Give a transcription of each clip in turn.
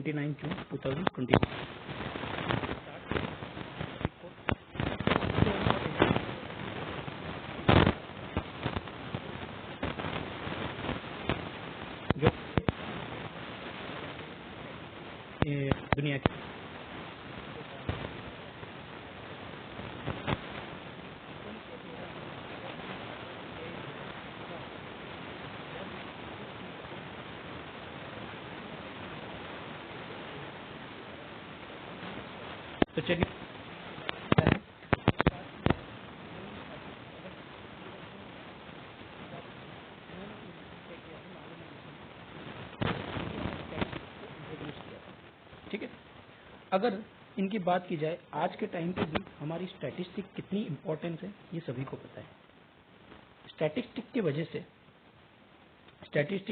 29 जून 2020। जो दुनिया की तो चलिए ठीक है। अगर इनकी बात की जाए आज के टाइम पे भी हमारी स्टैटिस्टिक कितनी इंपॉर्टेंस है ये सभी को पता है। स्टैटिस्टिक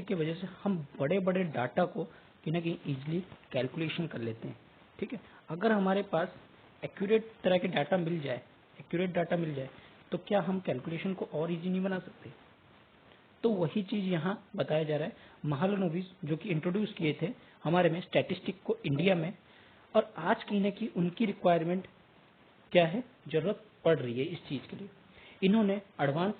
की वजह से हम बड़े बड़े डाटा को कहीं ना कहीं इजीली कैलकुलेशन कर लेते हैं। ठीक है, अगर हमारे पास एक्यूरेट डाटा मिल जाए तो क्या हम कैलकुलेशन को और इजी नहीं बना सकते? तो वही चीज यहाँ बताया जा रहा है। महालनोबिस जो कि इंट्रोड्यूस किए थे हमारे में स्टैटिस्टिक को इंडिया में, और आज कहीं ना कहीं उनकी रिक्वायरमेंट क्या है, जरूरत पड़ रही है इस चीज के लिए। इन्होंने एडवांस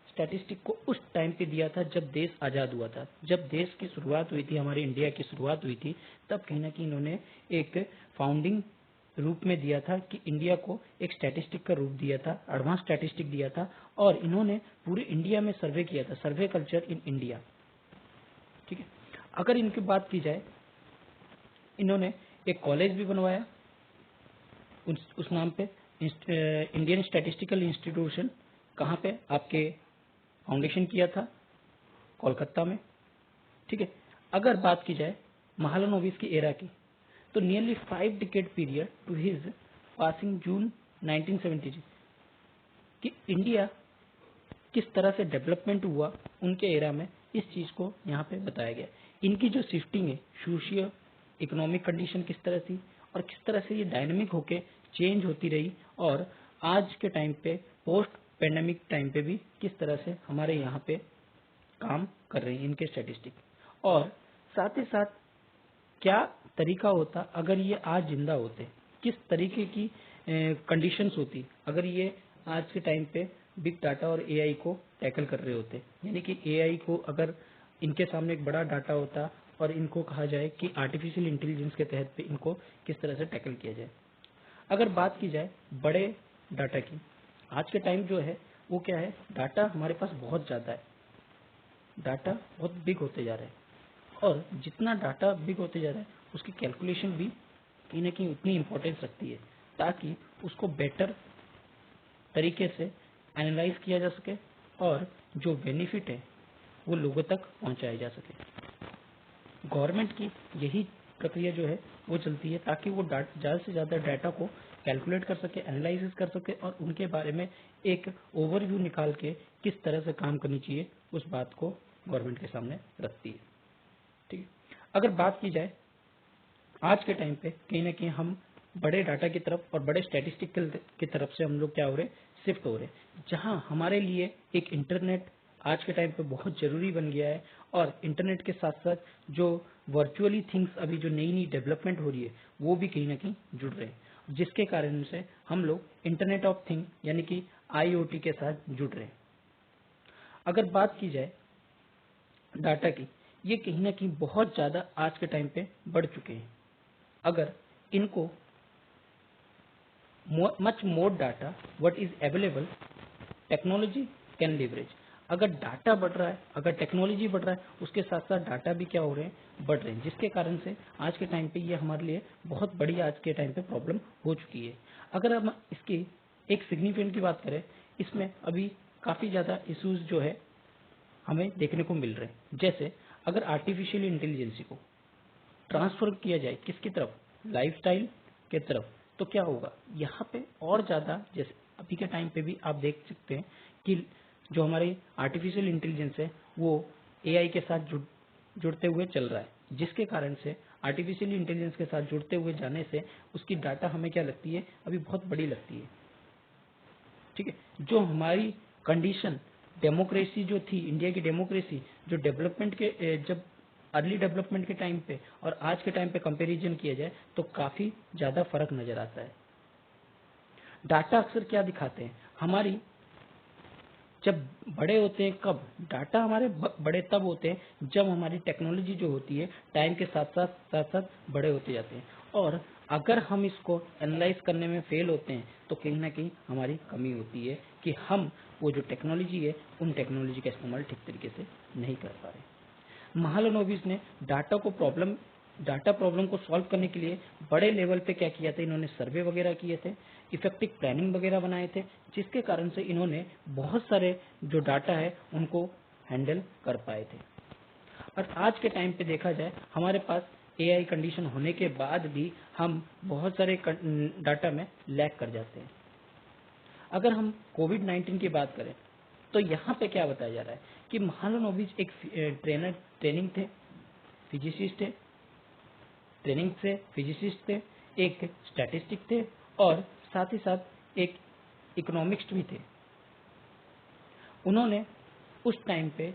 स्टैटिस्टिक को उस टाइम पे दिया था जब देश आजाद हुआ था, जब देश की शुरुआत हुई थी, हमारे इंडिया की शुरुआत हुई थी, तब कहीं ना कहीं इन्होंने एक फाउंडिंग रूप में दिया था कि इंडिया को एक स्टैटिस्टिक का रूप दिया था, एडवांस स्टैटिस्टिक दिया था, और इन्होंने पूरे इंडिया में सर्वे किया था, सर्वे कल्चर इन इंडिया। ठीक है, अगर इनकी बात की जाए, इन्होंने एक कॉलेज भी बनवाया उस नाम पे, इंडियन स्टैटिस्टिकल इंस्टीट्यूशन। कहाँ पे? आपके फाउंडेशन किया था कोलकाता में। ठीक है, अगर बात की जाए महालनोबिस की एरा की, तो nearly 5 decade period to his passing June 1970 कि इंडिया किस तरह से डेवलपमेंट हुआ उनके एरा में, इस चीज को यहाँ पे बताया गया। इनकी जो शिफ्टिंग है, सोशियो इकोनॉमिक कंडीशन किस तरह थी और किस तरह से ये डायनेमिक होके चेंज होती रही, और आज के टाइम पे पोस्ट पेंडेमिक टाइम पे भी किस तरह से हमारे यहाँ पे काम कर रही है इनके स्टैटिस्टिक, और साथ ही साथ क्या तरीका होता अगर ये आज जिंदा होते, किस तरीके की कंडीशंस होती अगर ये आज के टाइम पे बिग डाटा और एआई को टैकल कर रहे होते। यानी कि एआई को अगर इनके सामने एक बड़ा डाटा होता और इनको कहा जाए कि आर्टिफिशियल इंटेलिजेंस के तहत पे इनको किस तरह से टैकल किया जाए। अगर बात की जाए बड़े डाटा की, आज के टाइम जो है वो क्या है, डाटा हमारे पास बहुत ज़्यादा है, डाटा बहुत बिग होते जा रहे हैं, और जितना डाटा बिग होते जा रहा है उसकी कैलकुलेशन भी कहीं ना कहीं उतनी इम्पोर्टेंस रखती है, ताकि उसको बेटर तरीके से एनालाइज किया जा सके और जो बेनिफिट है वो लोगों तक पहुंचाया जा सके। गवर्नमेंट की यही प्रक्रिया जो है वो चलती है, ताकि वो ज़्यादा से ज़्यादा डाटा को कैलकुलेट कर सके, एनालिसिस कर सके, और उनके बारे में एक ओवरव्यू निकाल के किस तरह से काम करनी चाहिए उस बात को गवर्नमेंट के सामने रखती है। ठीक है, अगर बात की जाए आज के टाइम पे कहीं ना कहीं हम बड़े डाटा की तरफ और बड़े स्टैटिस्टिकल की तरफ से हम लोग क्या हो रहे, शिफ्ट हो रहे, जहां हमारे लिए एक इंटरनेट आज के टाइम पे बहुत जरूरी बन गया है, और इंटरनेट के साथ साथ जो वर्चुअली थिंग्स अभी जो नई नई डेवलपमेंट हो रही है वो भी कहीं ना कहीं जुड़ रहे हैं, जिसके कारण से हम लोग इंटरनेट ऑफ थिंग यानी कि IoT के साथ जुड़ रहे हैं। अगर बात की जाए डाटा की, ये कहीं ना कहीं बहुत ज़्यादा आज के टाइम पे बढ़ चुके हैं। अगर इनको much more data what is available technology can leverage. अगर डाटा बढ़ रहा है, अगर टेक्नोलॉजी बढ़ रहा है, उसके साथ साथ डाटा भी क्या हो रहे हैं, बढ़ रहे हैं, जिसके कारण से आज के टाइम पे ये हमारे लिए बहुत बड़ी आज के टाइम पे प्रॉब्लम हो चुकी है। अगर हम इसकी एक सिग्निफिकेंट की बात करें, इसमें अभी काफ़ी ज़्यादा इश्यूज जो है हमें देखने को मिल रहे हैं। जैसे अगर आर्टिफिशियल इंटेलिजेंसी को ट्रांसफर किया जाए किसकी तरफ, लाइफस्टाइल के तरफ, तो क्या होगा यहाँ पे और ज़्यादा, जैसे अभी के टाइम पे भी आप देख सकते हैं कि जो हमारी आर्टिफिशियल इंटेलिजेंस है वो एआई के साथ जुड़ते हुए चल रहा है, जिसके कारण से आर्टिफिशियल इंटेलिजेंस के साथ जुड़ते हुए जाने से उसकी डाटा हमें क्या लगती है, अभी बहुत बड़ी लगती है। ठीक है, जो हमारी कंडीशन डेमोक्रेसी जो थी, इंडिया की डेमोक्रेसी जो डेवलपमेंट के जब अर्ली डेवलपमेंट के टाइम पे और आज के टाइम पे कंपैरिजन किया जाए तो काफी ज्यादा फर्क नजर आता है। डाटा अक्सर क्या दिखाते हैं, हमारी जब बड़े होते हैं, कब डाटा हमारे बड़े तब होते हैं जब हमारी टेक्नोलॉजी जो होती है टाइम के साथ साथ बड़े होते जाते हैं, और अगर हम इसको एनालाइज करने में फेल होते हैं तो कहीं ना कहीं हमारी कमी होती है कि हम वो जो टेक्नोलॉजी है उन टेक्नोलॉजी का इस्तेमाल ठीक तरीके से नहीं कर पा रहे। महालनोबिस ने डाटा प्रॉब्लम को सॉल्व करने के लिए बड़े लेवल पे क्या किया था, इन्होंने सर्वे वगैरह किए थे, इफेक्टिव प्लानिंग वगैरह बनाए थे, जिसके कारण से इन्होंने बहुत सारे जो डाटा है उनको हैंडल कर पाए थे। और आज के टाइम पे देखा जाए हमारे पास एआई कंडीशन होने के बाद भी हम बहुत सारे डाटा में लैग कर जाते हैं। अगर हम कोविड-19 की बात करें तो यहाँ पे क्या बताया जा रहा है कि महालनोबिस एक ट्रेनिंग थे, फिजिसिस्ट थे, ट्रेनिंग से फिजिसिस्ट थे, एक स्टैटिस्टिक थे और साथ ही साथ एक इकोनॉमिक्स भी थे। उन्होंने उस टाइम पे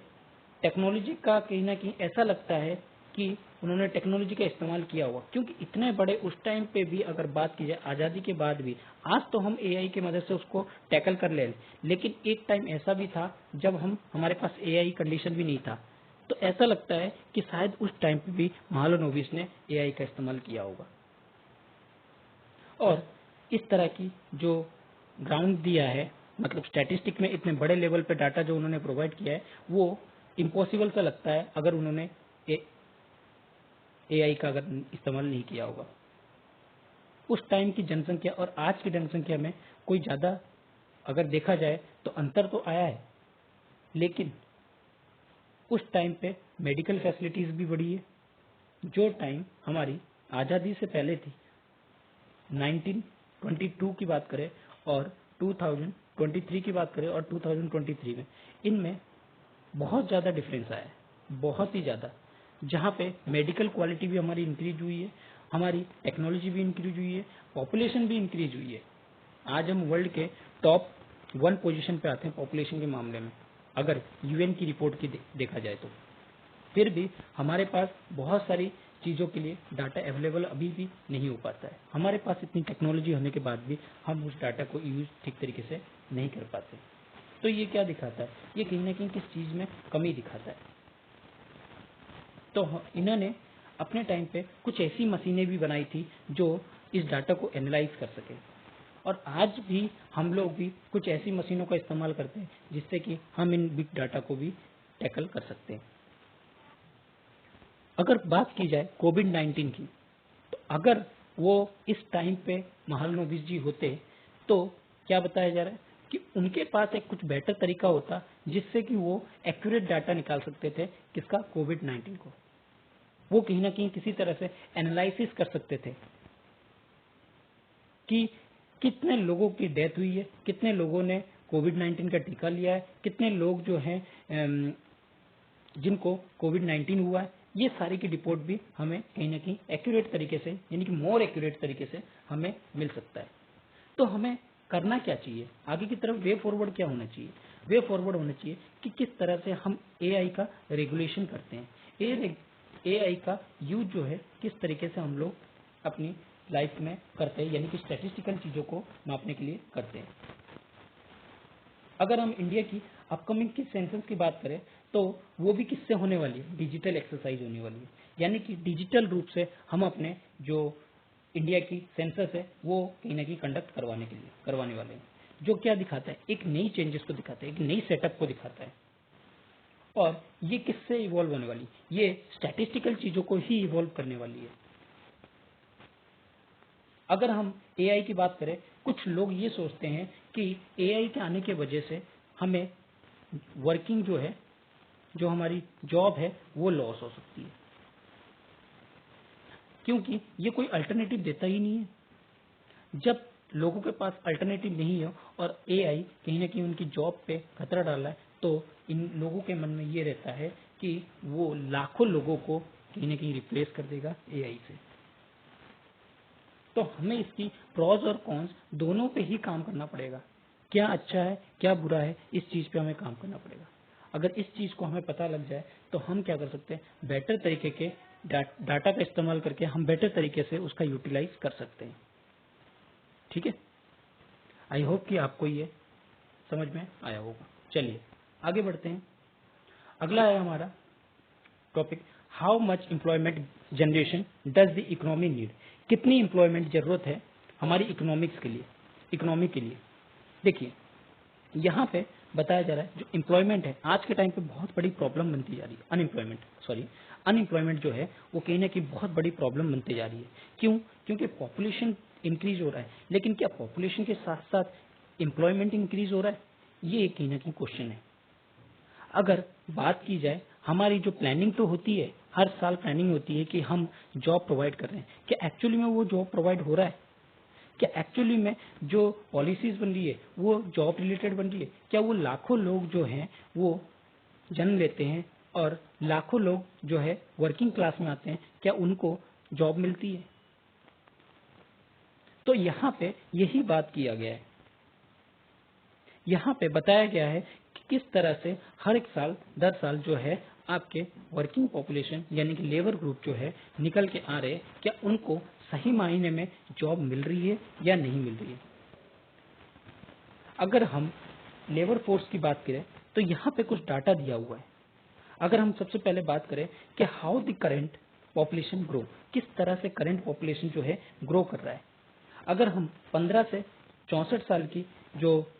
टेक्नोलॉजी का कहीं ना कहीं ऐसा लगता है कि उन्होंने टेक्नोलॉजी का इस्तेमाल किया हुआ, क्योंकि इतने बड़े उस टाइम पे भी अगर बात की जाए आज़ादी के बाद भी, आज तो हम एआई की मदद से उसको टैकल कर ले, लेकिन एक टाइम ऐसा भी था जब हमारे पास एआई कंडीशन भी नहीं था, तो ऐसा लगता है कि शायद उस टाइम पे भी महालनोबिस ने एआई का इस्तेमाल किया होगा। और इस तरह की जो ग्राउंड दिया है, मतलब स्टैटिस्टिक में इतने बड़े लेवल पे डाटा जो उन्होंने प्रोवाइड किया है, वो इम्पॉसिबल सा लगता है अगर उन्होंने एआई का अगर इस्तेमाल नहीं किया होगा। उस टाइम की जनसंख्या और आज की जनसंख्या में कोई ज़्यादा अगर देखा जाए तो अंतर तो आया है, लेकिन उस टाइम पे मेडिकल फैसिलिटीज़ भी बढ़ी है। जो टाइम हमारी आज़ादी से पहले थी, 1922 की बात करें और 2023 की बात करें और 2023 में, इनमें बहुत ज़्यादा डिफरेंस आया है, बहुत ही ज़्यादा। जहाँ पे मेडिकल क्वालिटी भी हमारी इंक्रीज हुई है, हमारी टेक्नोलॉजी भी इंक्रीज हुई है, पॉपुलेशन भी इंक्रीज हुई है। आज हम वर्ल्ड के टॉप 1 पोजीशन पे आते हैं पॉपुलेशन के मामले में, अगर यूएन की रिपोर्ट की देखा जाए तो। फिर भी हमारे पास बहुत सारी चीज़ों के लिए डाटा अवेलेबल अभी भी नहीं हो पाता है। हमारे पास इतनी टेक्नोलॉजी होने के बाद भी हम उस डाटा को यूज ठीक तरीके से नहीं कर पाते। तो ये क्या दिखाता है, ये कहीं ना कहीं किस चीज़ में कमी दिखाता है। तो इन्होंने अपने टाइम पे कुछ ऐसी मशीनें भी बनाई थी जो इस डाटा को एनालाइज कर सके, और आज भी हम लोग भी कुछ ऐसी मशीनों का इस्तेमाल करते हैं जिससे कि हम इन बिग डाटा को भी टैकल कर सकते हैं। अगर बात की जाए कोविड-19 की, तो अगर वो इस टाइम पे महालनोबिस जी होते तो क्या बताया जा रहा है कि उनके पास एक कुछ बेटर तरीका होता जिससे कि वो एक्यूरेट डाटा निकाल सकते थे, किसका, कोविड-19 को। वो कहीं ना कहीं किसी तरह से एनालिसिस कर सकते थे कि कितने लोगों की डेथ हुई है, कितने लोगों ने कोविड-19 का टीका लिया है, कितने लोग जो हैं जिनको कोविड-19 हुआ है। ये सारी की रिपोर्ट भी हमें कहीं ना कहीं एक्यूरेट तरीके से, यानी कि मोर एक्यूरेट तरीके से हमें मिल सकता है। तो हमें करना क्या चाहिए, आगे की तरफ वे फॉरवर्ड क्या होना चाहिए? वे फॉरवर्ड होना चाहिए कि किस तरह से हम एआई का रेगुलेशन करते हैं, एआई का यूज जो है किस तरीके से हम लोग अपनी लाइफ में करते हैं, यानी कि स्टैटिस्टिकल चीज़ों को मापने के लिए करते हैं। अगर हम इंडिया की अपकमिंग की सेंसस की बात करें तो वो भी किससे होने वाली है, डिजिटल एक्सरसाइज होने वाली है, यानी कि डिजिटल रूप से हम अपने जो इंडिया की सेंसस है वो कहीं ना कहीं कंडक्ट करवाने वाले हैं, जो क्या दिखाता है, एक नई चेंजेस को दिखाता है, एक नई सेटअप को दिखाता है। और ये किससे इवॉल्व होने वाली, ये स्टैटिस्टिकल चीज़ों को ही इवॉल्व करने वाली है। अगर हम एआई की बात करें, कुछ लोग ये सोचते हैं कि एआई के आने के वजह से हमें वर्किंग जो है, जो हमारी जॉब है वो लॉस हो सकती है, क्योंकि ये कोई अल्टरनेटिव देता ही नहीं है। जब लोगों के पास अल्टरनेटिव नहीं है और एआई कहीं ना कहीं उनकी जॉब पे खतरा डाला है, तो इन लोगों के मन में ये रहता है कि वो लाखों लोगों को कहीं ना कहीं रिप्लेस कर देगा एआई से। तो हमें इसकी प्रॉज और कॉन्स दोनों पे ही काम करना पड़ेगा, क्या अच्छा है क्या बुरा है, इस चीज़ पे हमें काम करना पड़ेगा। अगर इस चीज़ को हमें पता लग जाए तो हम क्या कर सकते हैं, बेटर तरीके के डाटा का इस्तेमाल करके हम बेटर तरीके से उसका यूटिलाइज कर सकते हैं। ठीक है, आई होप कि आपको ये समझ में आया होगा। चलिए आगे बढ़ते हैं। अगला है हमारा topic, how much employment generation does the economy need. कितनी एम्प्लॉयमेंट जरूरत है हमारी इकोनॉमी के लिए। देखिए यहाँ पे बताया जा रहा है, जो एम्प्लॉयमेंट है आज के टाइम पे बहुत बड़ी प्रॉब्लम बनती जा रही है। अनएम्प्लॉयमेंट जो है वो कहीं ना कहीं बहुत बड़ी प्रॉब्लम बनती जा रही है। क्यों? क्योंकि पॉपुलेशन इंक्रीज हो रहा है, लेकिन क्या पॉपुलेशन के साथ साथ एम्प्लॉयमेंट इंक्रीज हो रहा है? ये कहीं ना कहीं क्वेश्चन है। अगर बात की जाए, हमारी जो प्लानिंग तो होती है, हर साल प्लानिंग होती है कि हम जॉब प्रोवाइड कर रहे हैं, क्या एक्चुअली में वो जॉब प्रोवाइड हो रहा है? क्या एक्चुअली में जो पॉलिसीज बन रही है वो जॉब रिलेटेड बन रही है? क्या वो लाखों लोग जो हैं वो जन्म लेते हैं और लाखों लोग जो है वर्किंग क्लास में आते हैं, क्या उनको जॉब मिलती है? तो यहाँ पे यही बात किया गया है। यहाँ पे बताया गया है कि किस तरह से हर एक साल दर साल जो है आपके वर्किंग पॉपुलेशन यानी कि लेबर ग्रुप जो है निकल के आ रहे हैं, क्या उनको सही मायने में जॉब मिल रही है या नहीं मिल रही है। अगर हम लेबर फोर्स की बात करें तो यहाँ पे कुछ डाटा दिया हुआ है। अगर हम सबसे पहले बात करें कि how the current population grow, किस तरह से करंट पॉपुलेशन जो है ग्रो कर रहा है। अगर हम 15 से 64 साल की जो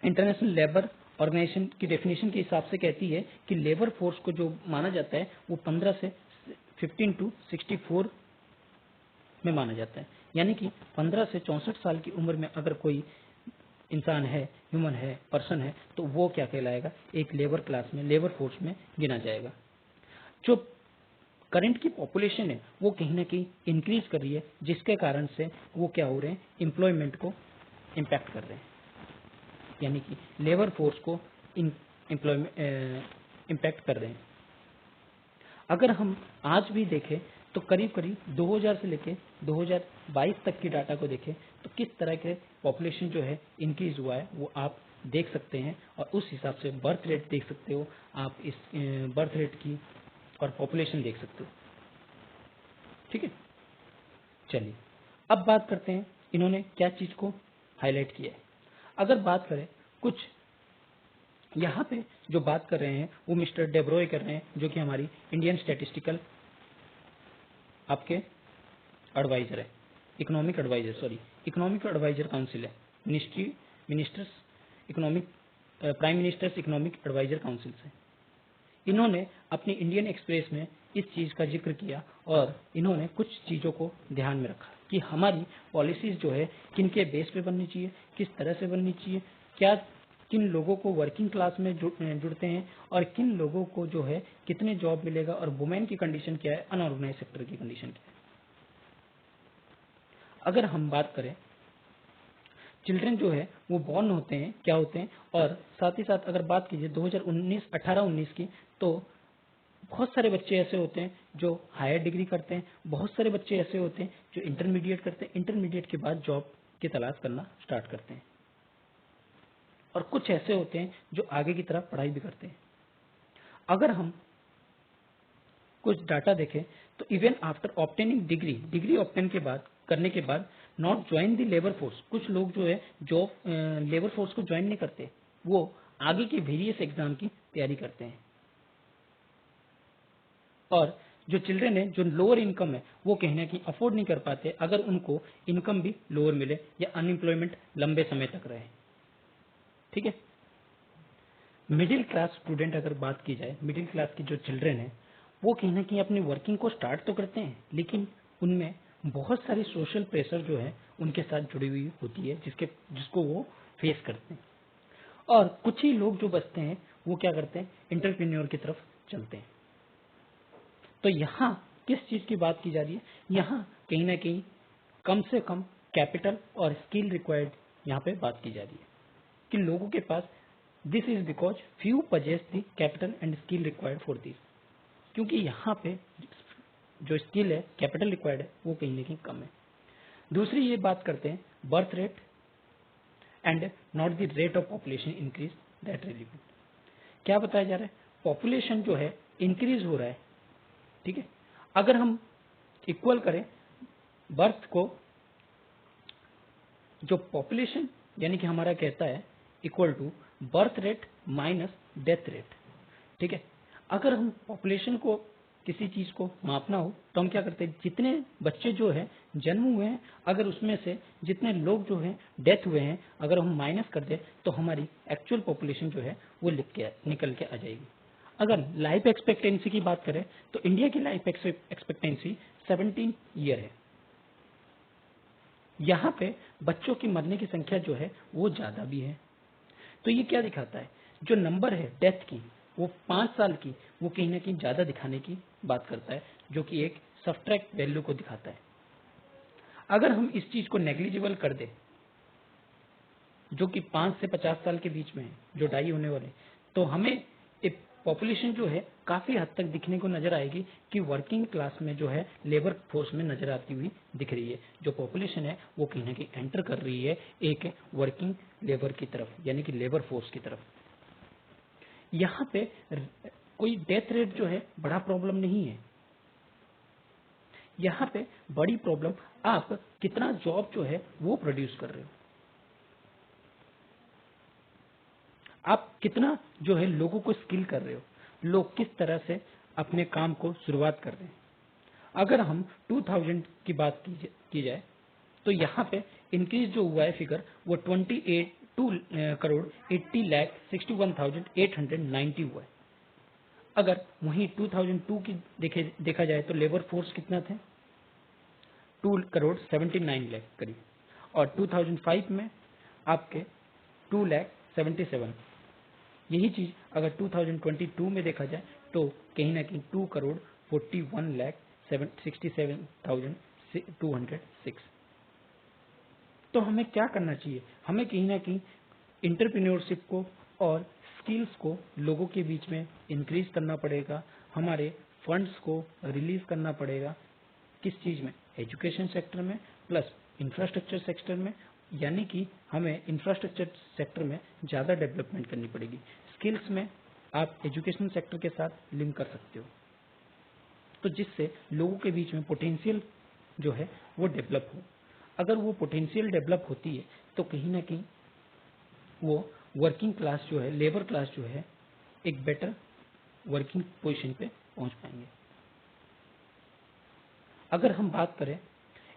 इंटरनेशनल लेबर ऑर्गेनाइजेशन की डेफिनेशन के हिसाब से कहती है कि लेबर फोर्स को जो माना जाता है वो 15 से 15 टू 64 में माना जाता है। यानी कि 15 से 64 साल की उम्र में अगर कोई इंसान है, ह्यूमन है, पर्सन है, तो वो क्या कहलाएगा, एक लेबर क्लास में, लेबर फोर्स में गिना जाएगा। जो करंट की पॉपुलेशन है वो कहीं ना कहीं इंक्रीज कर रही है, जिसके कारण से वो क्या हो रहे हैं, एम्प्लॉयमेंट को इम्पैक्ट कर रहे हैं, यानी कि लेबर फोर्स को इम्पैक्ट कर रहे हैं। अगर हम आज भी देखें तो करीब करीब 2000 से लेके 2022 तक की डाटा को देखें तो किस तरह के पॉपुलेशन जो है इंक्रीज हुआ है वो आप देख सकते हैं, और उस हिसाब से बर्थ रेट देख सकते हो आप, इस बर्थ रेट की और पॉपुलेशन देख सकते हो। ठीक है, चलिए अब बात करते हैं इन्होंने क्या चीज को हाईलाइट किया है। अगर बात करें कुछ, यहाँ पे जो बात कर रहे हैं वो मिस्टर डेब्रॉय कर रहे हैं, जो कि हमारी इंडियन स्टैटिस्टिकल आपके एडवाइजर है, इकोनॉमिक एडवाइजर काउंसिल है, ministers economic prime ministers economic advisor council से। इन्होंने अपनी इंडियन एक्सप्रेस में इस चीज़ का जिक्र किया और इन्होंने कुछ चीज़ों को ध्यान में रखा कि हमारी पॉलिसीज जो है किन के बेस पे बननी चाहिए, किस तरह से बननी चाहिए, क्या किन लोगों को वर्किंग क्लास में जुड़ते हैं और किन लोगों को जो है कितने जॉब मिलेगा, और वुमेन की कंडीशन क्या है, अनऑर्गेनाइज सेक्टर की कंडीशन क्या है। अगर हम बात करें, चिल्ड्रन जो है वो बॉर्न होते हैं, क्या होते हैं, और साथ ही साथ अगर बात कीजिए 2019 18-19 की, तो बहुत सारे बच्चे ऐसे होते हैं जो हायर डिग्री करते हैं, बहुत सारे बच्चे ऐसे होते हैं जो इंटरमीडिएट करते हैं, इंटरमीडिएट के बाद जॉब की तलाश करना स्टार्ट करते हैं, और कुछ ऐसे होते हैं जो आगे की तरफ पढ़ाई भी करते हैं। अगर हम कुछ डाटा देखें तो even after obtaining degree obtain के बाद करने के बाद not join the labour force, कुछ लोग जो है जॉब लेबर फोर्स को ज्वाइन नहीं करते, वो आगे के वेरियस एग्जाम की तैयारी करते हैं। और जो चिल्ड्रन है, जो लोअर इनकम है, वो कहीं ना कहीं अफोर्ड नहीं कर पाते अगर उनको इनकम भी लोअर मिले या अनएम्प्लॉयमेंट लंबे समय तक रहे। ठीक है, मिडिल क्लास स्टूडेंट अगर बात की जाए, मिडिल क्लास की जो चिल्ड्रन है वो कहीं ना कहीं अपनी वर्किंग को स्टार्ट तो करते हैं, लेकिन उनमें बहुत सारी सोशल प्रेशर जो है उनके साथ जुड़ी हुई होती है, जिसको वो फेस करते हैं। और कुछ ही लोग जो बचते हैं वो क्या करते हैं, इंटरप्रेन्योर की तरफ चलते हैं। तो यहाँ किस चीज की बात की जा रही है, यहाँ कहीं ना कहीं कम से कम कैपिटल और स्किल रिक्वायर्ड यहाँ पे बात की जा रही है कि लोगों के पास, this is because few possess the capital and skill required for this, क्योंकि यहाँ पे जो स्किल है, कैपिटल रिक्वायर्ड है, वो कहीं ना कहीं कम है। दूसरी ये बात करते हैं birth rate and not the rate of population increase that relevant, क्या बताया जा रहा है, पॉपुलेशन जो है इंक्रीज हो रहा है, ठीक है। अगर हम इक्वल करें बर्थ को, जो पॉपुलेशन यानी कि हमारा कहता है equal to birth rate minus death rate, ठीक है। अगर हम पॉपुलेशन को किसी चीज को मापना हो तो हम क्या करते हैं, जितने बच्चे जो है जन्म हुए हैं, अगर उसमें से जितने लोग जो हैं डेथ हुए हैं, अगर हम माइनस कर दें तो हमारी एक्चुअल पॉपुलेशन जो है वो निकल के आ जाएगी। अगर लाइफ एक्सपेक्टेंसी की बात करें तो इंडिया की लाइफ एक्सपेक्टेंसी 17 ईयर है। यहाँ पे बच्चों की मरने की संख्या जो है वो ज्यादा भी है। तो ये क्या दिखाता है, जो नंबर है डेथ की वो 5 साल की, वो कहीं ना कहीं ज्यादा दिखाने की बात करता है, जो कि एक सब्ट्रैक्ट वैल्यू को दिखाता है। अगर हम इस चीज को नेग्लिजिबल कर दे, जो कि 5 से 50 साल के बीच में है जो डाई होने वाले, तो हमें एक पॉपुलेशन जो है काफी हद तक दिखने को नजर आएगी कि वर्किंग क्लास में जो है लेबर फोर्स में नजर आती हुई दिख रही है। जो पॉपुलेशन है वो कहीं ना कहीं एंटर कर रही है एक वर्किंग लेबर की तरफ, यानी कि लेबर फोर्स की तरफ। यहाँ पे कोई डेथ रेट जो है बड़ा प्रॉब्लम नहीं है। यहाँ पे बड़ी प्रॉब्लम आप कितना जॉब जो है वो प्रोड्यूस कर रहे हो, आप कितना जो है लोगों को स्किल कर रहे हो, लोग किस तरह से अपने काम को शुरुआत कर रहे हैं। अगर हम 2000 की बात की जाए तो यहाँ पे इंक्रीज जो हुआ है फिगर वो 2 करोड़ 80 लाख 61,890 हुआ है। अगर वहीं 2002 की देखा जाए तो लेबर फोर्स कितना थे, 2 करोड़ 79 लाख करीब, और 2005 में आपके 2 लाख 77। यही चीज अगर 2022 में देखा जाए तो कहीं ना कहीं 2 करोड़ 41 लाख 67,206। तो हमें क्या करना चाहिए, हमें कहीं ना कहीं इंटरप्रेन्योरशिप को और स्किल्स को लोगों के बीच में इंक्रीज करना पड़ेगा, हमारे फंड्स को रिलीज करना पड़ेगा। किस चीज में, एजुकेशन सेक्टर में प्लस इंफ्रास्ट्रक्चर सेक्टर में, यानी कि हमें इंफ्रास्ट्रक्चर सेक्टर में ज्यादा डेवलपमेंट करनी पड़ेगी। स्किल्स में आप एजुकेशन सेक्टर के साथ लिंक कर सकते हो, तो जिससे लोगों के बीच में पोटेंशियल जो है वो डेवलप हो। अगर वो पोटेंशियल डेवलप होती है तो कहीं ना कहीं वो वर्किंग क्लास जो है, लेबर क्लास जो है, एक बेटर वर्किंग पोजीशन पे पहुंच पाएंगे। अगर हम बात करें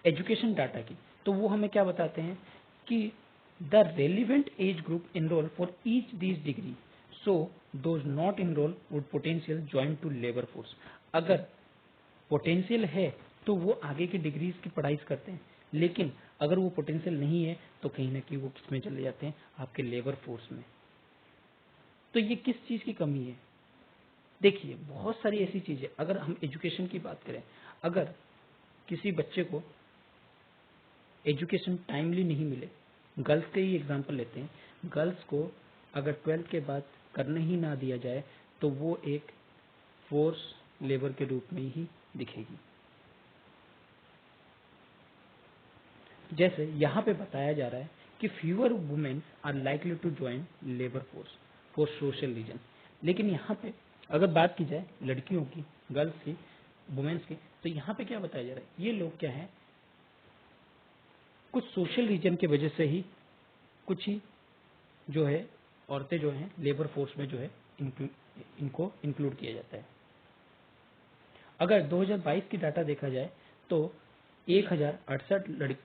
एजुकेशन डाटा की तो वो हमें क्या बताते हैं कि the relevant age group enrol for each this degree, so those not enrol would potential join to labour force. अगर पोटेंशियल है तो वो आगे की डिग्रीज की पढ़ाई करते हैं, लेकिन अगर वो पोटेंशियल नहीं है तो कहीं ना कहीं वो किसमें चले जाते हैं, आपके लेबर फोर्स में। तो ये किस चीज की कमी है, देखिए बहुत सारी ऐसी चीजें। अगर हम एजुकेशन की बात करें, अगर किसी बच्चे को एजुकेशन टाइमली नहीं मिले, गर्ल्स के ही एग्जांपल लेते हैं, गर्ल्स को अगर 12th के बाद करने ही ना दिया जाए तो वो एक फोर्स लेबर के रूप में ही दिखेगी। जैसे यहाँ पे बताया जा रहा है कि fewer women are likely to join labour force for social reason, लेकिन यहाँ पे अगर बात की जाए लड़कियों की, गर्ल्स की, वुमेन्स की, तो यहाँ पे क्या बताया जा रहा है, ये लोग क्या है, कुछ सोशल रीजन की वजह से ही कुछ ही जो है औरतें जो हैं लेबर फोर्स में जो है इनको इंक्लूड किया जाता है। अगर 2022 की डाटा देखा जाए तो 1068 लड़की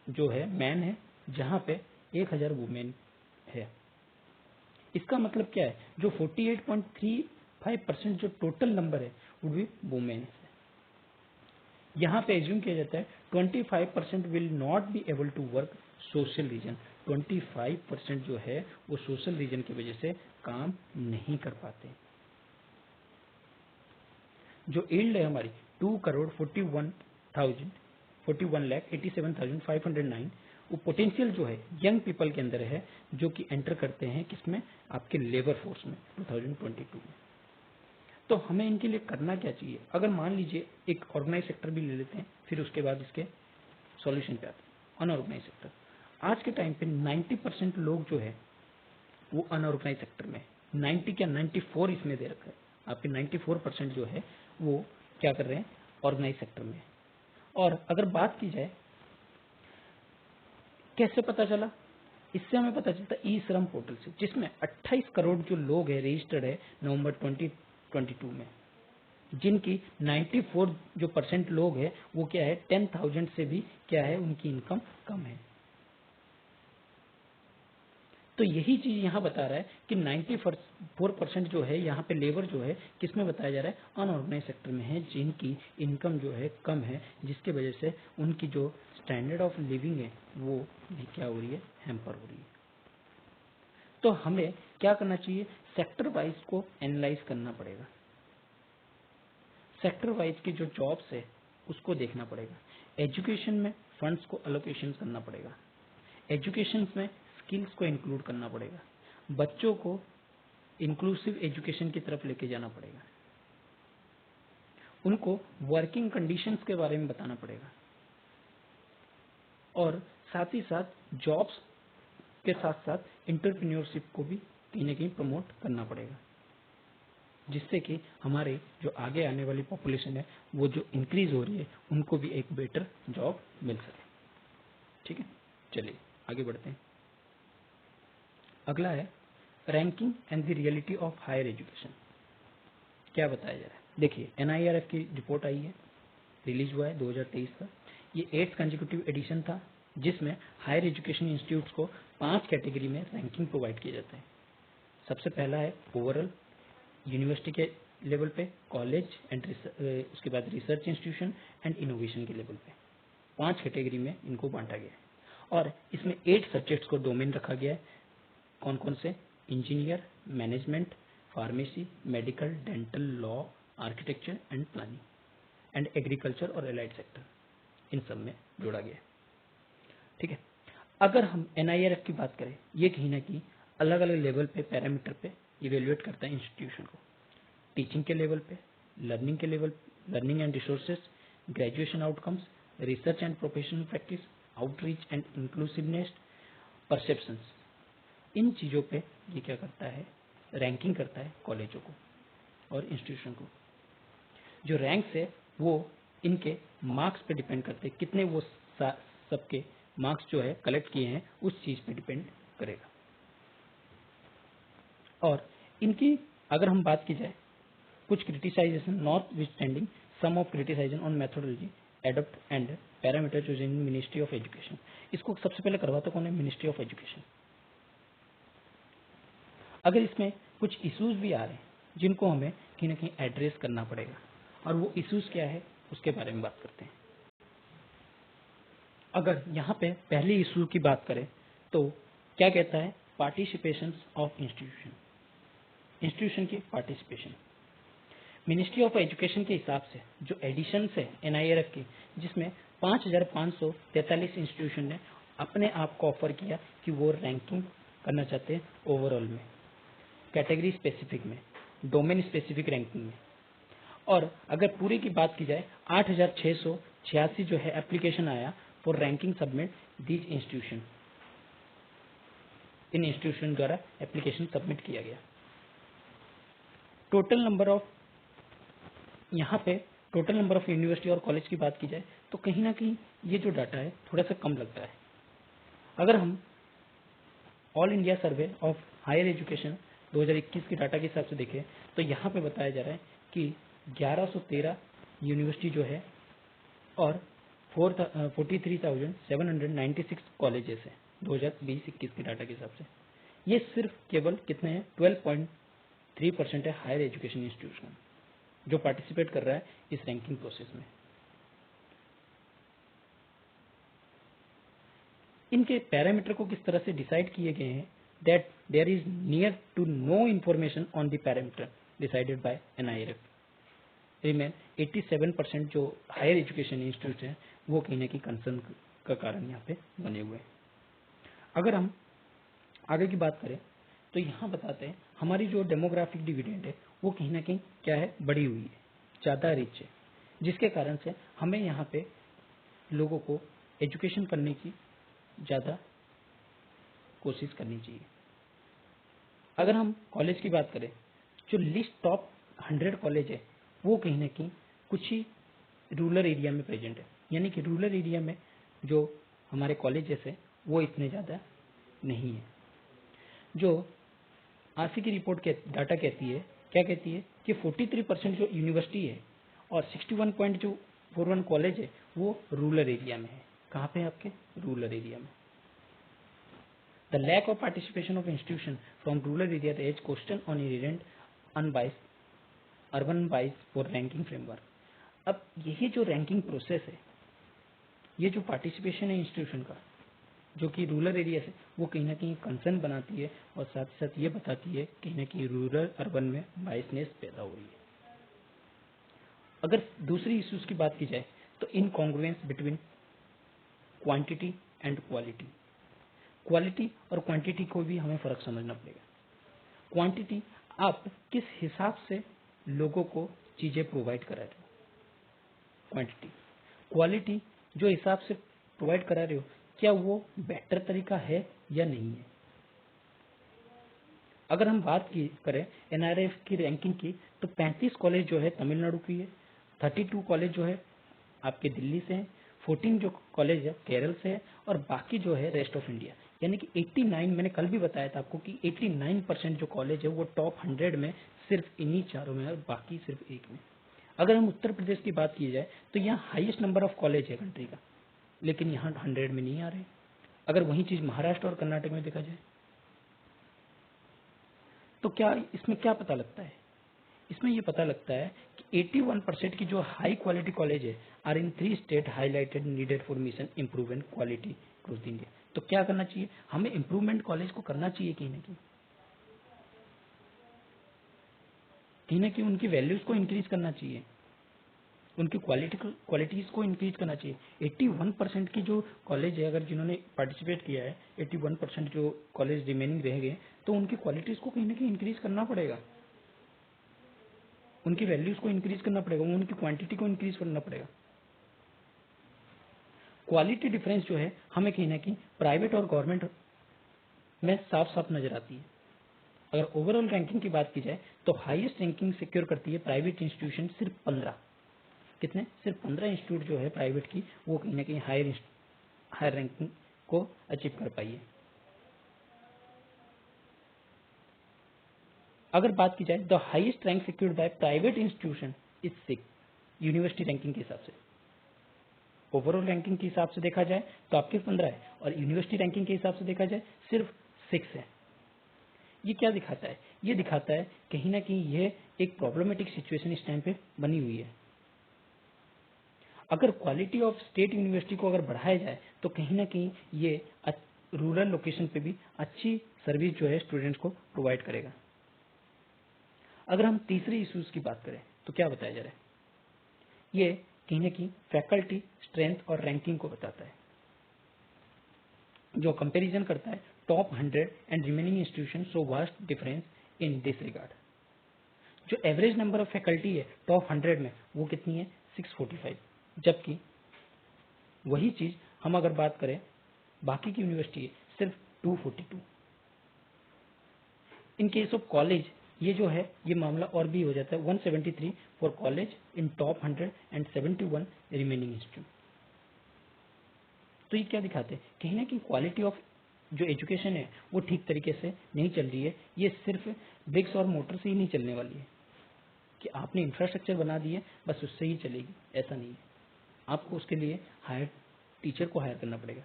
जो है मैन है, जहां पे 1000 वुमेन है। इसका मतलब क्या है, जो 48.35% जो टोटल नंबर है वो भी वुमेन है। यहाँ पे एज्यूम किया जाता है 25% will not be able to work social reason, 25% जो है वो सोशल रीजन की वजह से काम नहीं कर पाते। जो यील्ड है हमारी 2 करोड़ 41 लाख 87,509, वो पोटेंशियल जो है यंग पीपल के अंदर है, जो कि एंटर करते हैं किसमें, आपके लेबर फोर्स में 2022 में। तो हमें इनके लिए करना क्या चाहिए, अगर मान लीजिए एक ऑर्गेनाइज सेक्टर भी ले लेते हैं, फिर उसके बाद इसके सॉल्यूशन पे आते हैं। अनऑर्गेनाइज सेक्टर, आज के टाइम पे 90% लोग जो है वो अनऑर्गेनाइज सेक्टर में है। 90 क्या 94 इसमें दे रखा है। आपके 94% जो है वो क्या कर रहे हैं, ऑर्गेनाइज सेक्टर में। और अगर बात की जाए कैसे पता चला, इससे हमें पता चलता ई श्रम पोर्टल से, जिसमें 28 करोड़ जो लोग हैं रजिस्टर्ड है नवंबर 2022 में, जिनकी 94 जो % लोग हैं वो क्या है 10,000 से भी क्या है उनकी इनकम कम है। तो यही चीज यहाँ बता रहा है कि 94% जो है यहाँ पे लेबर जो है किसमें बताया जा रहा है, अनऑर्गेनाइज सेक्टर में है, जिनकी इनकम जो है कम है, जिसके वजह से उनकी जो स्टैंडर्ड ऑफ लिविंग है वो भी क्या हो रही है, हैम्पर हो रही है। तो हमें क्या करना चाहिए, सेक्टर वाइज को एनालाइज करना पड़ेगा, सेक्टर वाइज की जो जॉब्स है उसको देखना पड़ेगा। एजुकेशन में फंड्स को अलोकेशन करना पड़ेगा, एजुकेशन में स्किल्स को इंक्लूड करना पड़ेगा, बच्चों को इंक्लूसिव एजुकेशन की तरफ लेके जाना पड़ेगा, उनको वर्किंग कंडीशंस के बारे में बताना पड़ेगा, और साथ ही साथ जॉब्स के साथ साथ एंटरप्रेन्योरशिप को भी कहीं ना कहीं प्रमोट करना पड़ेगा, जिससे कि हमारे जो आगे आने वाली पॉपुलेशन है वो जो इंक्रीज हो रही है उनको भी एक बेटर जॉब मिल सके। ठीक है, चलिए आगे बढ़ते हैं। अगला है ranking and the reality of higher education. क्या बताया जा रहा है, देखिए NIRF की रिपोर्ट आई है, रिलीज हुआ है 2023 का। ये 8th कंसेक्यूटिव एडिशन था, जिसमें हायर एजुकेशन इंस्टीट्यूट्स को 5 कैटेगरी में रैंकिंग प्रोवाइड किए जाते हैं। सबसे पहला है ओवरऑल यूनिवर्सिटी के लेवल पे, कॉलेज एंड उसके बाद रिसर्च इंस्टीट्यूशन एंड इनोवेशन के लेवल पे 5 कैटेगरी में इनको बांटा गया है। और इसमें 8 सब्जेक्ट्स को डोमेन रखा गया है। कौन कौन से, engineer, management, pharmacy, medical, dental, law, architecture and planning and agriculture और एलाइड सेक्टर, इन सब में जोड़ा गया है। ठीक है, अगर हम NIRF की बात करें, ये कहीं ना कहीं अलग अलग लेवल पे पैरामीटर पे इवेल्युएट करता है इंस्टीट्यूशन को, टीचिंग के लेवल पे, लर्निंग के level, learning and resources, graduation outcomes, research and professional practice, outreach and inclusiveness, perceptions, इन चीज़ों पे ये क्या करता है, रैंकिंग करता है कॉलेजों को और इंस्टीट्यूशन को। जो रैंक्स है वो इनके मार्क्स पे डिपेंड करते हैं, कितने वो सबके मार्क्स जो है कलेक्ट किए हैं उस चीज़ पे डिपेंड करेगा। और इनकी अगर हम बात की जाए, कुछ criticisation notwithstanding some of criticisation on methodology adapt and parameter choose in ministry of education. इसको सबसे पहले करवाता कौन है, मिनिस्ट्री ऑफ एजुकेशन। अगर इसमें कुछ इश्यूज भी आ रहे हैं जिनको हमें कहीं ना कहीं एड्रेस करना पड़ेगा, और वो इश्यूज क्या है उसके बारे में बात करते हैं। अगर यहाँ पे पहले इशू की बात करें तो क्या कहता है, पार्टिसिपेशन ऑफ इंस्टीट्यूशन, इंस्टीट्यूशन की पार्टिसिपेशन। मिनिस्ट्री ऑफ एजुकेशन के हिसाब से जो एडिशन है NIRF की, जिसमें 5,543 इंस्टीट्यूशन ने अपने आप को ऑफर किया कि वो रैंकिंग करना चाहते हैं ओवरऑल में, कैटेगरी स्पेसिफिक में, डोमेन स्पेसिफिक रैंकिंग में। और अगर पूरे की बात की जाए 8,686 जो है एप्लीकेशन आया for ranking submit these institution, in institution द्वारा एप्लीकेशन सबमिट किया गया। टोटल नंबर ऑफ, यहाँ पे टोटल नंबर ऑफ यूनिवर्सिटी और कॉलेज की बात की जाए तो कहीं ना कहीं ये जो डाटा है थोड़ा सा कम लगता है। अगर हम all India survey of higher education 2021 के डाटा के हिसाब से देखें तो यहाँ पे बताया जा रहा है कि 1113 यूनिवर्सिटी जो है और 43,796 कॉलेजेस हैं 2020-21 के डाटा के हिसाब से। ये सिर्फ केवल कितने हैं, 12.3% है हायर एजुकेशन इंस्टीट्यूशन जो पार्टिसिपेट कर रहा है इस रैंकिंग प्रोसेस में। इनके पैरामीटर को किस तरह से डिसाइड किए गए हैं, that there is near to no information on the parameter decided by NIRF। Remain 87% जो हायर एजुकेशन इंस्टीट्यूट हैं वो कहीं ना कहीं कंसर्न का कारण यहाँ पे बने हुए हैं। अगर हम आगे की बात करें तो यहाँ बताते हैं हमारी जो डेमोग्राफिक डिविडेंड है वो कहीं ना कहीं क्या है, बढ़ी हुई है, ज़्यादा रिच है, जिसके कारण से हमें यहाँ पे लोगों को एजुकेशन करने की ज़्यादा कोशिश करनी चाहिए। अगर हम कॉलेज की बात करें, जो लिस्ट टॉप 100 कॉलेज है वो कहीं ना कहीं कुछ ही रूरल एरिया में प्रेजेंट है, यानी कि रूरल एरिया में जो हमारे कॉलेजेस है वो इतने ज़्यादा नहीं है। जो आरसी की रिपोर्ट के डाटा कहती है, क्या कहती है कि 43% जो यूनिवर्सिटी है और 61.41 कॉलेज है वो रूरल एरिया में है। कहाँ पे है? आपके रूरल एरिया में। The lack of participation of institution from rural area as question on inherent unbiased urban wise for ranking framework. अब यही जो रैंकिंग प्रोसेस है, ये जो पार्टिसिपेशन है इंस्टीट्यूशन का जो कि रूरल एरिया से, वो कहीं ना कहीं कंसर्न बनाती है और साथ ही साथ ये बताती है कहीं ना कहीं रूरल अर्बन में बाइसनेस पैदा हो रही है। अगर दूसरी इश्यूज की बात की जाए तो incongruence between quantity and quality. Quality और क्वांटिटी को भी हमें फर्क समझना पड़ेगा। क्वांटिटी, आप किस हिसाब से लोगों को चीजें प्रोवाइड करा रहे हो, क्वांटिटी। क्वालिटी, जो हिसाब से प्रोवाइड करा रहे हो क्या वो बेटर तरीका है या नहीं है। अगर हम बात की करें एनआरएफ की रैंकिंग की तो 35 कॉलेज जो है तमिलनाडु की है, 32 कॉलेज जो है आपके दिल्ली से हैं, 14 जो कॉलेज है केरल से है और बाकी जो है रेस्ट ऑफ इंडिया, यानी कि 89, मैंने कल भी बताया था आपको कि 89% जो कॉलेज है वो टॉप 100 में सिर्फ इन्हीं चारों में है और बाकी सिर्फ एक में। अगर हम उत्तर प्रदेश की बात की जाए तो यहाँ हाईएस्ट नंबर ऑफ कॉलेज है कंट्री का, लेकिन यहाँ 100 में नहीं आ रहे। अगर वही चीज महाराष्ट्र और कर्नाटक में देखा जाए तो क्या इसमें क्या पता लगता है? इसमें ये पता लगता है कि 81% की जो हाई क्वालिटी कॉलेज है are in 3 state highlighted needed for mission improvement quality across India. तो क्या करना चाहिए? हमें इम्प्रूवमेंट कॉलेज को करना चाहिए, कहीं ना कहीं उनकी वैल्यूज को इंक्रीज करना चाहिए, उनकी क्वालिटीज को इंक्रीज करना चाहिए। 81% की जो कॉलेज है, अगर जिन्होंने पार्टिसिपेट किया है 81% जो कॉलेज रिमेनिंग रह गए, तो उनकी क्वालिटीज को कहीं ना कहीं इंक्रीज करना पड़ेगा, उनकी वैल्यूज को इंक्रीज करना पड़ेगा, उनकी क्वांटिटी को इंक्रीज करना पड़ेगा। क्वालिटी डिफरेंस जो है हमें कहीं ना कहीं प्राइवेट और गवर्नमेंट में साफ साफ नजर आती है। अगर ओवरऑल रैंकिंग की बात की जाए तो हाईएस्ट रैंकिंग सिक्योर करती है प्राइवेट इंस्टीट्यूशन, सिर्फ 15। कितने? सिर्फ 15 इंस्टीट्यूट जो है प्राइवेट की, वो कहीं ना कहीं हायर रैंकिंग को अचीव कर पाई है। अगर बात की जाए the highest rank secured by private institution is 6 university ranking के हिसाब से। ओवरऑल रैंकिंग के हिसाब से देखा जाए तो आपके 15 है और यूनिवर्सिटी रैंकिंग के हिसाब से देखा जाए सिर्फ 6 है। ये क्या दिखाता है? ये दिखाता है कहीं ना कहीं ये एक प्रॉब्लमेटिक सिचुएशन इस टाइम पे बनी हुई है। अगर क्वालिटी ऑफ स्टेट यूनिवर्सिटी को अगर बढ़ाया जाए तो कहीं ना कहीं ये रूरल लोकेशन पे भी अच्छी सर्विस जो है स्टूडेंट्स को प्रोवाइड करेगा। अगर हम तीसरी इश्यूज की बात करें तो क्या बताया जा रहा है? ये कहीं ना कहीं फैकल्टी स्ट्रेंथ और रैंकिंग को बताता है, जो कंपैरिजन करता है top 100 and remaining institution so vast difference in this regard. जो एवरेज नंबर ऑफ फैकल्टी है टॉप 100 में वो कितनी है? 645, जबकि वही चीज हम अगर बात करें बाकी की यूनिवर्सिटी है सिर्फ 242। इन केस ऑफ कॉलेज ये जो है ये मामला और भी हो जाता है, 173 for college in top 100 and 71 remaining institute. तो ये क्या दिखाते हैं? कहीं ना कहीं क्वालिटी ऑफ जो एजुकेशन है वो ठीक तरीके से नहीं चल रही है। ये सिर्फ ब्रिक्स और मोटर से ही नहीं चलने वाली है कि आपने इंफ्रास्ट्रक्चर बना दिए बस उससे ही चलेगी, ऐसा नहीं है। आपको उसके लिए हायर टीचर को हायर करना पड़ेगा,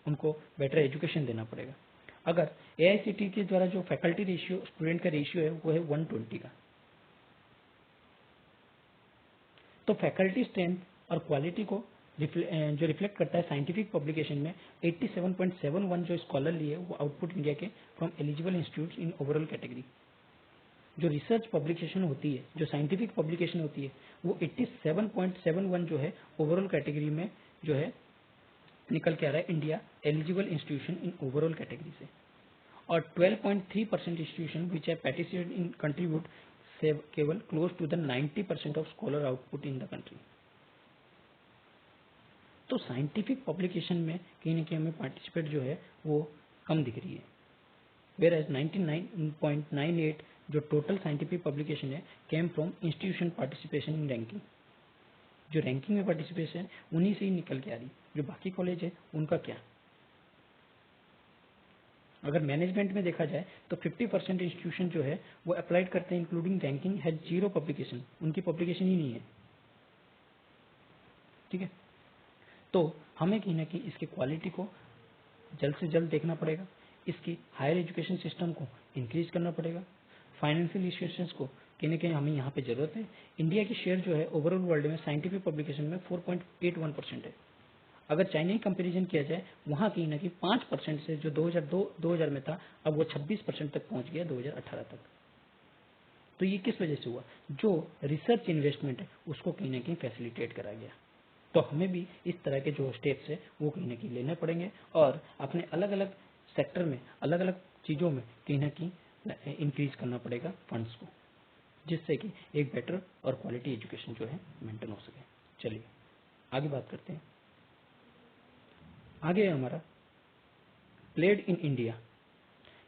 उनको बेटर एजुकेशन देना पड़ेगा। अगर एआईसीटी के द्वारा जो फैकल्टी रेशियो स्टूडेंट का रेशियो है वो है 120 का, तो फैकल्टी स्ट्रेंथ और क्वालिटी को जो रिफ्लेक्ट करता है साइंटिफिक पब्लिकेशन में 87.71 जो स्कॉलर लिए वो आउटपुट इंडिया के from eligible institute in overall category. जो रिसर्च पब्लिकेशन होती है, जो साइंटिफिक पब्लिकेशन होती है, वो 87.71 जो है ओवरऑल कैटेगरी में जो है निकल के आ रहा है India eligible institution in overall category से। और 12.3% इंस्टीट्यूशन विच है पार्टिसिपेट इन कंट्रीब्यूट से केवल close to the 90% of scholar output in the country. तो साइंटिफिक पब्लिकेशन में कहीं ना कहीं हमें पार्टिसिपेट जो है वो कम दिख रही है। वेयर एज 99.98 जो टोटल साइंटिफिक पब्लिकेशन है came from institution participation in ranking. जो रैंकिंग में पार्टिसिपेशन है उन्हीं से ही निकल के आ रही। जो बाकी कॉलेज है उनका क्या। अगर मैनेजमेंट में देखा जाए तो 50% इंस्टीट्यूशन जो है वो अप्लाइड करते हैं including ranking has zero publication, उनकी पब्लिकेशन ही नहीं है। ठीक है, तो हमें कहीं ना कहीं इसकी क्वालिटी को जल्द से जल्द देखना पड़ेगा, इसकी हायर एजुकेशन सिस्टम को इंक्रीज करना पड़ेगा, फाइनेंशियल इंस्टीट्यूशंस को कहीं ना कहीं हमें यहाँ पे जरूरत है। इंडिया की शेयर जो है ओवरऑल वर्ल्ड में साइंटिफिक पब्लिकेशन में 4.81% है। अगर चाइना कंपैरिजन किया जाए वहाँ कहीं ना कहीं 5% से जो 2000 में था अब वो 26% तक पहुँच गया 2018 तक। तो ये किस वजह से हुआ, जो रिसर्च इन्वेस्टमेंट है उसको कहीं ना कहीं फैसिलिटेट करा गया। तो हमें भी इस तरह के जो स्टेप्स है वो कहीं ना कहीं लेने पड़ेंगे और अपने अलग अलग सेक्टर में अलग अलग चीज़ों में कहीं ना कहीं इंक्रीज करना पड़ेगा फंड्स को, जिससे कि एक बेटर और क्वालिटी एजुकेशन जो है मेंटेन हो सके। चलिए आगे बात करते हैं। आगे हमारा प्लेड इन इंडिया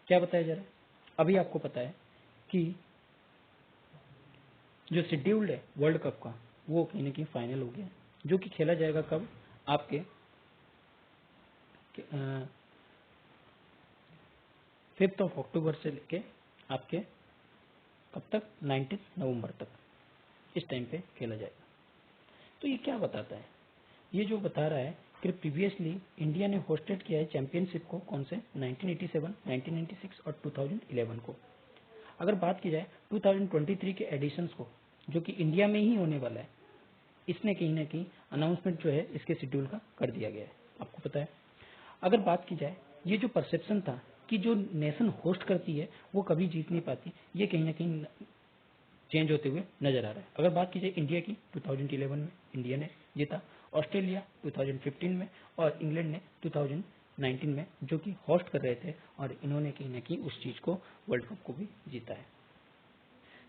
क्या बताया जा रहा है। अभी आपको पता है कि जो शेड्यूल्ड है वर्ल्ड कप का वो कहीं ना कहीं फाइनल हो गया, जो कि खेला जाएगा कब, आपके 5 अक्टूबर से लेके आपके कब तक 19 नवंबर तक, इस टाइम पे खेला जाएगा। तो ये क्या बताता है, ये जो बता रहा है कि प्रीवियसली इंडिया ने होस्टेड किया है चैंपियनशिप को, कौन से 1987, 1996 और 2011 को। अगर बात की जाए 2023 के एडिशंस को जो कि इंडिया में ही होने वाला है, इसने कहीं ना कहीं अनाउंसमेंट जो है इसके शेड्यूल का कर दिया गया है, आपको पता है। अगर बात की जाए ये जो परसेप्शन था कि जो नेशन होस्ट करती है वो कभी जीत नहीं पाती, ये कहीं ना कहीं चेंज होते हुए नजर आ रहा है। अगर बात की जाए इंडिया की 2011 में इंडिया ने जीता, ऑस्ट्रेलिया 2015 में और इंग्लैंड ने 2019 में जो कि होस्ट कर रहे थे, और इन्होंने कहीं ना कहीं उस चीज को वर्ल्ड कप को भी जीता है।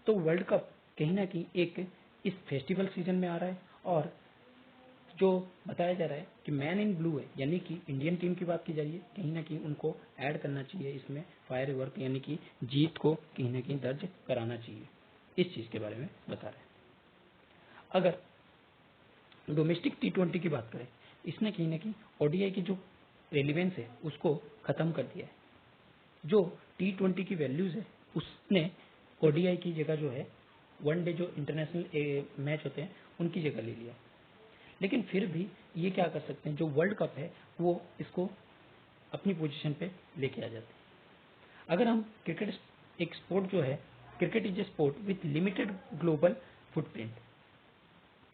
तो वर्ल्ड कप कहीं ना कहीं एक इस फेस्टिवल सीजन में आ रहा है, और जो बताया जा रहा है कि मैन इन ब्लू है, यानी कि इंडियन टीम की बात की जा रही है, कहीं ना कहीं उनको ऐड करना चाहिए इसमें फायर वर्क, यानी कि जीत को कहीं ना कहीं दर्ज कराना चाहिए, इस चीज के बारे में बता रहे हैं। अगर डोमेस्टिक T20 की बात करें, इसने कहीं ना कहीं ओडीआई की जो रेलिवेंस है उसको खत्म कर दिया है। जो T20 की वैल्यूज है उसने ओडीआई की जगह जो है वनडे जो इंटरनेशनल मैच होते हैं उनकी जगह ले लिया। लेकिन फिर भी ये क्या कर सकते हैं, जो वर्ल्ड कप है वो इसको अपनी पोजीशन पे लेके आ जाते हैं। अगर हम क्रिकेट एक स्पोर्ट जो है, cricket is a sport with limited global footprint.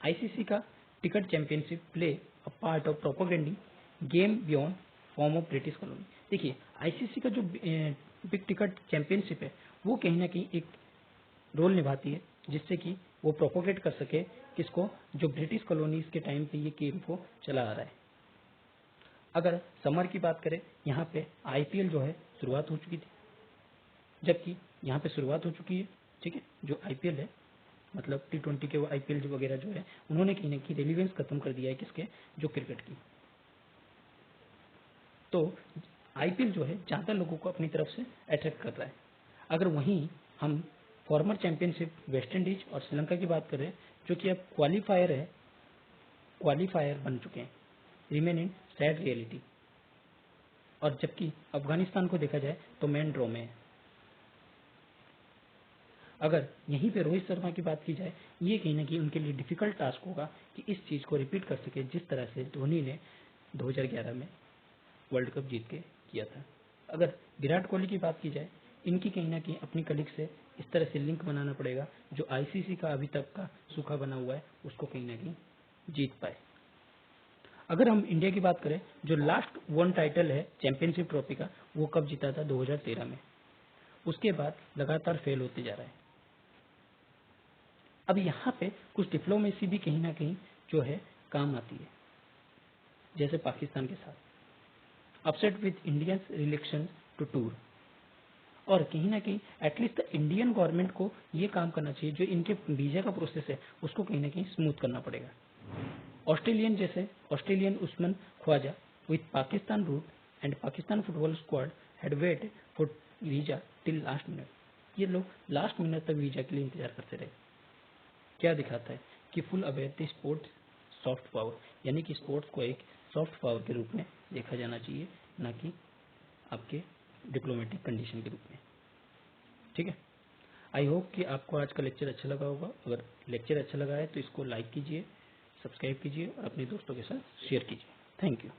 ICC का ticket championship play a part of propagating game beyond form of British colony. देखिए आईसीसी का जो बिग टिकट चैंपियनशिप है वो कहीं ना कहीं एक रोल निभाती है, जिससे कि वो प्रोपोगेट कर सके किसको, जो ब्रिटिश कॉलोनीज के टाइम पे ये गेम को चला आ रहा है। अगर समर की बात करें, यहाँ पे आईपीएल जो है शुरुआत हो चुकी थी, जबकि यहाँ पे शुरुआत हो चुकी है, ठीक है। जो आईपीएल है मतलब T20 के वो आईपीएल वगैरह जो है उन्होंने कहीं ना कहीं रेलिवेंस खत्म कर दिया है किसके, जो क्रिकेट की। तो आईपीएल जो है ज्यादा लोगों को अपनी तरफ से अट्रैक्ट कर रहा है। अगर वहीं हम फॉर्मर चैंपियनशिप वेस्ट इंडीज और श्रीलंका की बात करें, जो कि अब क्वालिफायर बन चुके हैं, रिमेन इन सैड रियलिटी। और जबकि अफगानिस्तान को देखा जाए तो मेन ड्रॉ में है। अगर यहीं पे रोहित शर्मा की बात की जाए, ये कहीं ना कहीं उनके लिए डिफिकल्ट टास्क होगा कि इस चीज को रिपीट कर सके जिस तरह से धोनी ने 2011 में वर्ल्ड कप जीत के किया था। अगर विराट कोहली की बात की जाए, इनकी कहीं ना कहीं अपनी कलीग से इस तरह से लिंक बनाना पड़ेगा, जो आईसीसी का अभी तक का सूखा बना हुआ है उसको कहीं ना कहीं जीत पाए। अगर हम इंडिया की बात करें, जो लास्ट वन टाइटल है चैंपियनशिप ट्रॉफी का, वो कब जीता था 2013 में। उसके बाद लगातार फेल होते जा रहा है। अब यहाँ पे कुछ डिप्लोमेसी भी कहीं ना कहीं जो है काम आती है, जैसे पाकिस्तान के साथ upset with Indian relation to tour. और कहीं ना कहीं एटलीस्ट इंडियन गवर्नमेंट को ये काम करना चाहिए, जो इनके वीजा का प्रोसेस है उसको कहीं ना कहीं स्मूथ करना पड़ेगा। Australian Usman Khawaja with Pakistan root and Pakistan football squad had waited for visa till last minute. ये लोग लास्ट मिनट तक वीजा के लिए इंतजार करते रहे। क्या दिखाता है कि full aware sport soft power, यानी कि स्पोर्ट्स को एक सॉफ्ट पावर के रूप में देखा जाना चाहिए, ना कि आपके डिप्लोमेटिक कंडीशन के रूप में। ठीक है, आई होप कि आपको आज का लेक्चर अच्छा लगा होगा। अगर लेक्चर अच्छा लगा है तो इसको लाइक कीजिए, सब्सक्राइब कीजिए और अपने दोस्तों के साथ शेयर कीजिए। Thank you.